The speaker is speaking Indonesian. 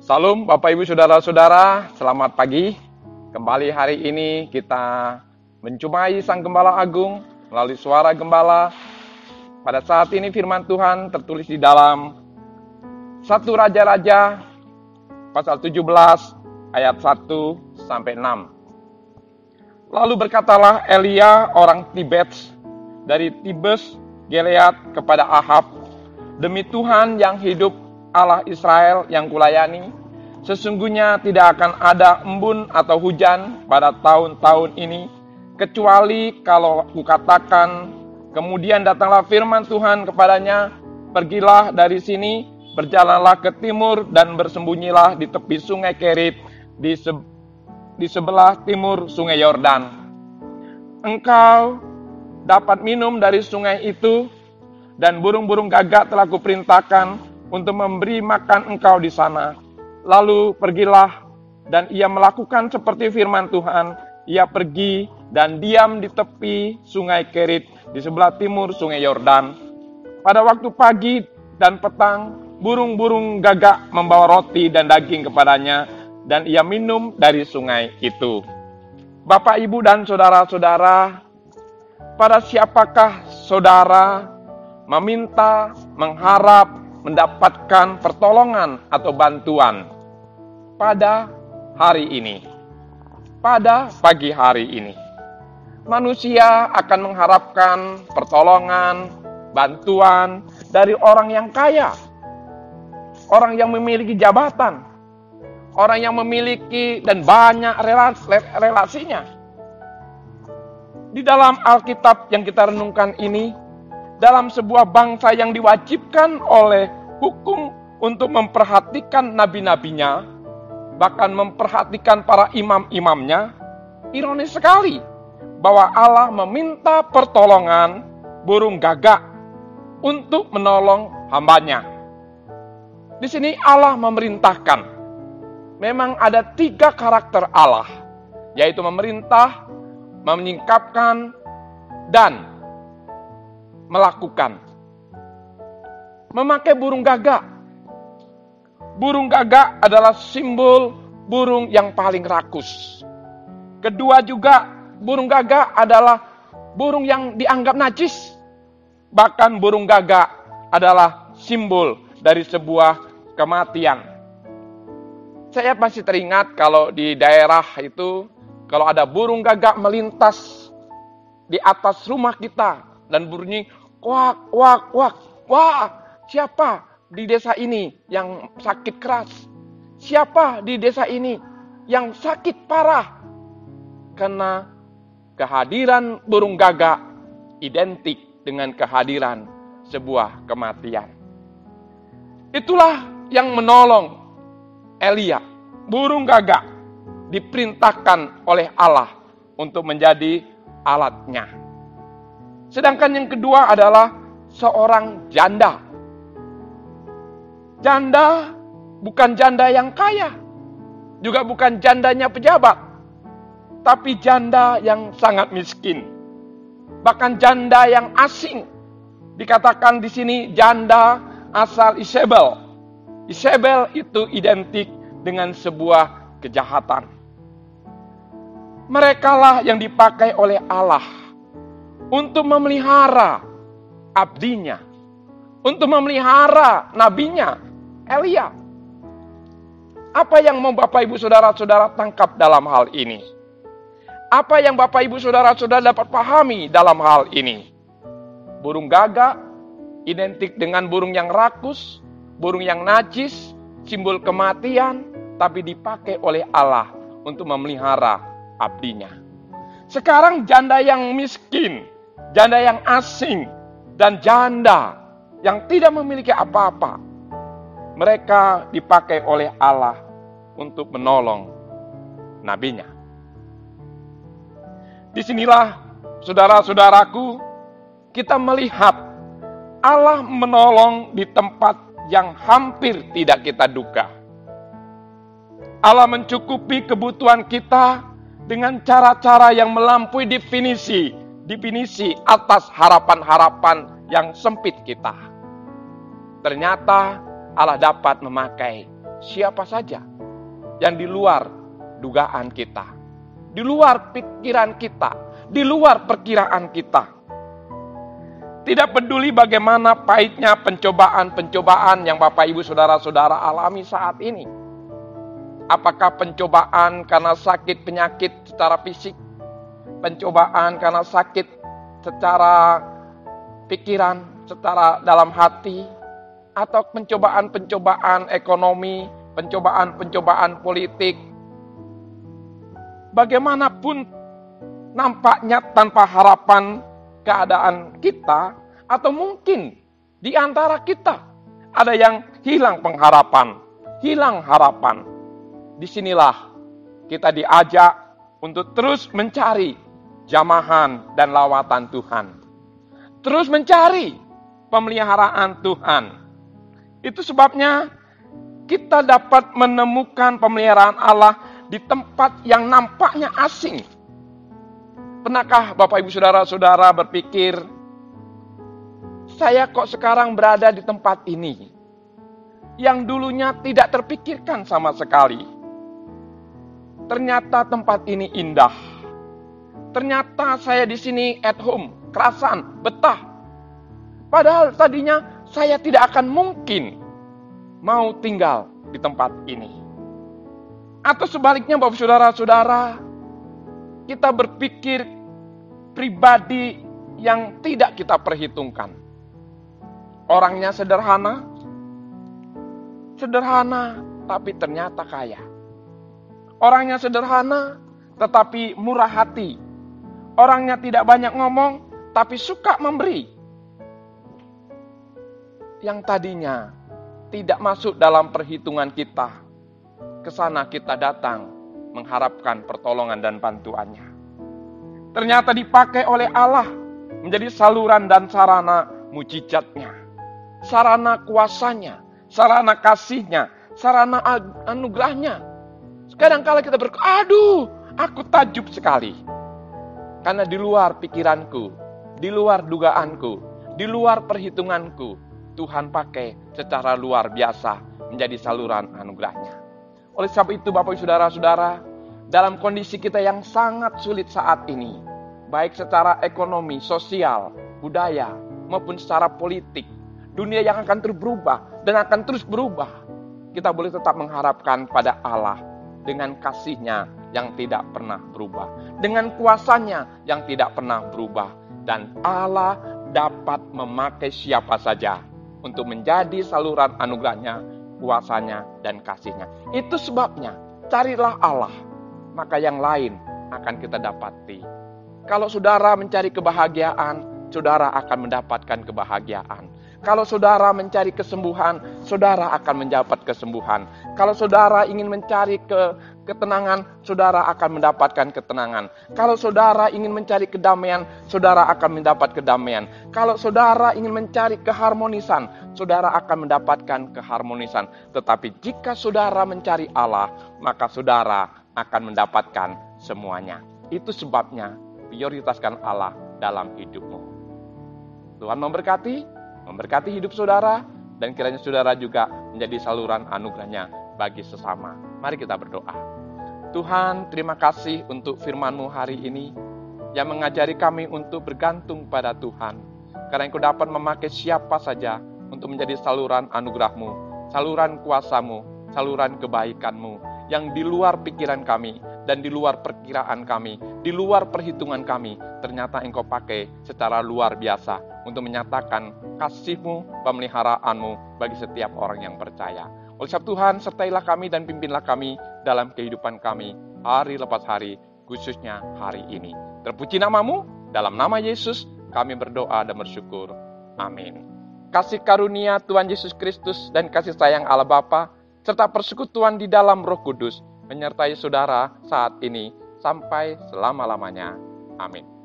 Salam Bapak Ibu Saudara-saudara, selamat pagi. Kembali hari ini kita menjumpai Sang Gembala Agung melalui suara Gembala. Pada saat ini firman Tuhan tertulis di dalam 1 Raja-Raja pasal 17 ayat 1 sampai 6. Lalu berkatalah Elia orang Tibets dari Tibes Gilead kepada Ahab, "Demi Tuhan yang hidup, Allah Israel yang kulayani, sesungguhnya tidak akan ada embun atau hujan pada tahun-tahun ini, kecuali kalau kukatakan." Kemudian datanglah firman Tuhan kepadanya, "Pergilah dari sini, berjalanlah ke timur dan bersembunyilah di tepi sungai Kerit di sebelah timur sungai Yordan. Engkau dapat minum dari sungai itu, dan burung-burung gagak telah kuperintahkan untuk memberi makan engkau di sana." Lalu pergilah, dan ia melakukan seperti firman Tuhan. Ia pergi dan diam di tepi sungai Kerit di sebelah timur sungai Yordan. Pada waktu pagi dan petang, burung-burung gagak membawa roti dan daging kepadanya, dan ia minum dari sungai itu. Bapak, Ibu, dan saudara-saudara, pada siapakah saudara meminta, mengharap, mendapatkan pertolongan atau bantuan pada hari ini? Pada pagi hari ini, manusia akan mengharapkan pertolongan, bantuan dari orang yang kaya, orang yang memiliki jabatan, orang yang memiliki dan banyak relasinya. Di dalam Alkitab yang kita renungkan ini, dalam sebuah bangsa yang diwajibkan oleh hukum untuk memperhatikan nabi-nabinya, bahkan memperhatikan para imam-imamnya, ironis sekali bahwa Allah meminta pertolongan burung gagak untuk menolong hambanya. Di sini Allah memerintahkan. Memang ada 3 karakter Allah, yaitu memerintah, menyingkapkan, dan melakukan. Memakai burung gagak. Burung gagak adalah simbol burung yang paling rakus. Kedua juga, burung gagak adalah burung yang dianggap najis. Bahkan burung gagak adalah simbol dari sebuah kematian. Saya masih teringat kalau di daerah itu, kalau ada burung gagak melintas di atas rumah kita dan bunyi kuak, kuak, kuak. Wah, siapa di desa ini yang sakit keras? Siapa di desa ini yang sakit parah? Karena kehadiran burung gagak identik dengan kehadiran sebuah kematian. Itulah yang menolong Elia. Burung gagak diperintahkan oleh Allah untuk menjadi alatnya. Sedangkan yang kedua adalah seorang janda. Janda bukan janda yang kaya, juga bukan jandanya pejabat, tapi janda yang sangat miskin. Bahkan janda yang asing. Dikatakan di sini janda asal Isabel. Isabel itu identik dengan sebuah kejahatan. Merekalah yang dipakai oleh Allah untuk memelihara abdinya, untuk memelihara nabinya, Elia. Apa yang mau Bapak Ibu Saudara-saudara tangkap dalam hal ini? Apa yang Bapak Ibu Saudara-saudara dapat pahami dalam hal ini? Burung gagak identik dengan burung yang rakus, burung yang najis, simbol kematian, tapi dipakai oleh Allah untuk memelihara abdinya. Sekarang janda yang miskin, janda yang asing, dan janda yang tidak memiliki apa-apa, mereka dipakai oleh Allah untuk menolong nabinya. Disinilah, saudara-saudaraku, kita melihat Allah menolong di tempat yang hampir tidak kita duga. Allah mencukupi kebutuhan kita dengan cara-cara yang melampaui definisi atas harapan-harapan yang sempit kita. Ternyata Allah dapat memakai siapa saja yang di luar dugaan kita, di luar pikiran kita, di luar perkiraan kita. Tidak peduli bagaimana pahitnya pencobaan-pencobaan yang Bapak Ibu Saudara-saudara alami saat ini. Apakah pencobaan karena sakit penyakit secara fisik, pencobaan karena sakit secara pikiran, secara dalam hati, atau pencobaan-pencobaan ekonomi, pencobaan-pencobaan politik. Bagaimanapun nampaknya tanpa harapan keadaan kita, atau mungkin di antara kita ada yang hilang pengharapan, hilang harapan. Disinilah kita diajak untuk terus mencari jamahan dan lawatan Tuhan. Terus mencari pemeliharaan Tuhan. Itu sebabnya kita dapat menemukan pemeliharaan Allah di tempat yang nampaknya asing. Pernahkah Bapak Ibu Saudara-saudara berpikir, saya kok sekarang berada di tempat ini, yang dulunya tidak terpikirkan sama sekali. Ternyata tempat ini indah. Ternyata saya di sini at home, kerasan, betah. Padahal tadinya saya tidak akan mungkin mau tinggal di tempat ini. Atau sebaliknya Bapak Saudara-saudara, kita berpikir pribadi yang tidak kita perhitungkan. Orangnya sederhana tapi ternyata kaya. Orangnya sederhana tetapi murah hati. Orangnya tidak banyak ngomong tapi suka memberi. Yang tadinya tidak masuk dalam perhitungan kita, ke sana kita datang mengharapkan pertolongan dan bantuannya. Ternyata dipakai oleh Allah menjadi saluran dan sarana mujizatnya, sarana kuasanya, sarana kasihnya, sarana anugerahnya. Kadang-kala kita aduh, aku takjub sekali. Karena di luar pikiranku, di luar dugaanku, di luar perhitunganku, Tuhan pakai secara luar biasa menjadi saluran anugerahnya. Oleh sebab itu Bapak Ibu Saudara-saudara, dalam kondisi kita yang sangat sulit saat ini, baik secara ekonomi, sosial, budaya, maupun secara politik, dunia yang akan terus berubah dan akan terus berubah, kita boleh tetap mengharapkan pada Allah dengan kasih-Nya yang tidak pernah berubah, dengan kuasanya yang tidak pernah berubah, dan Allah dapat memakai siapa saja untuk menjadi saluran anugerahnya, kuasanya, dan kasih-Nya. Itu sebabnya carilah Allah, maka yang lain akan kita dapati. Kalau saudara mencari kebahagiaan, saudara akan mendapatkan kebahagiaan. Kalau saudara mencari kesembuhan, saudara akan mendapat kesembuhan. Kalau saudara ingin mencari ketenangan, saudara akan mendapatkan ketenangan. Kalau saudara ingin mencari kedamaian, saudara akan mendapat kedamaian. Kalau saudara ingin mencari keharmonisan, saudara akan mendapatkan keharmonisan. Tetapi jika saudara mencari Allah, maka saudara akan mendapatkan semuanya. Itu sebabnya prioritaskan Allah dalam hidupmu. Tuhan memberkati hidup saudara, dan kiranya saudara juga menjadi saluran anugerahnya bagi sesama. Mari kita berdoa. Tuhan, terima kasih untuk firman-Mu hari ini yang mengajari kami untuk bergantung pada Tuhan. Karena Engkau dapat memakai siapa saja untuk menjadi saluran anugerah-Mu, saluran kuasa-Mu, saluran kebaikan-Mu yang di luar pikiran kami dan di luar perkiraan kami, di luar perhitungan kami, ternyata Engkau pakai secara luar biasa untuk menyatakan kasih-Mu, pemeliharaanmu bagi setiap orang yang percaya. Oleh sebab Tuhan, sertailah kami dan pimpinlah kami dalam kehidupan kami, hari lepas hari, khususnya hari ini. Terpuji nama-Mu, dalam nama Yesus, kami berdoa dan bersyukur. Amin. Kasih karunia Tuhan Yesus Kristus dan kasih sayang Allah Bapa, serta persekutuan di dalam Roh Kudus, menyertai saudara saat ini, sampai selama-lamanya. Amin.